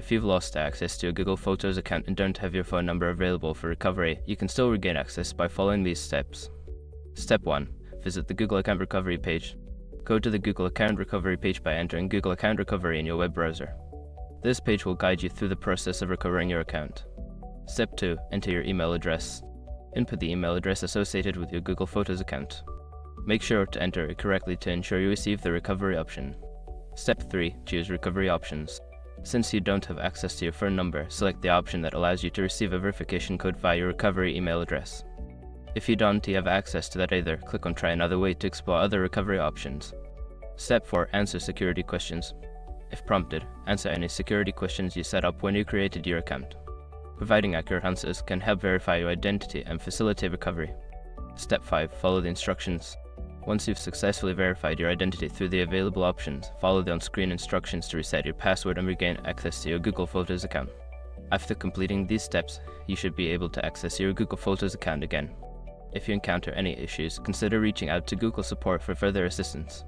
If you've lost access to your Google Photos account and don't have your phone number available for recovery, you can still regain access by following these steps. Step 1. Visit the Google Account Recovery page. Go to the Google Account Recovery page by entering Google Account Recovery in your web browser. This page will guide you through the process of recovering your account. Step 2. Enter your email address. Input the email address associated with your Google Photos account. Make sure to enter it correctly to ensure you receive the recovery option. Step 3. Choose Recovery Options. Since you don't have access to your phone number, select the option that allows you to receive a verification code via your recovery email address. If you don't have access to that either, click on Try Another Way to explore other recovery options. Step 4. Answer security questions. If prompted, answer any security questions you set up when you created your account. Providing accurate answers can help verify your identity and facilitate recovery. Step 5. Follow the instructions. Once you've successfully verified your identity through the available options, follow the on-screen instructions to reset your password and regain access to your Google Photos account. After completing these steps, you should be able to access your Google Photos account again. If you encounter any issues, consider reaching out to Google support for further assistance.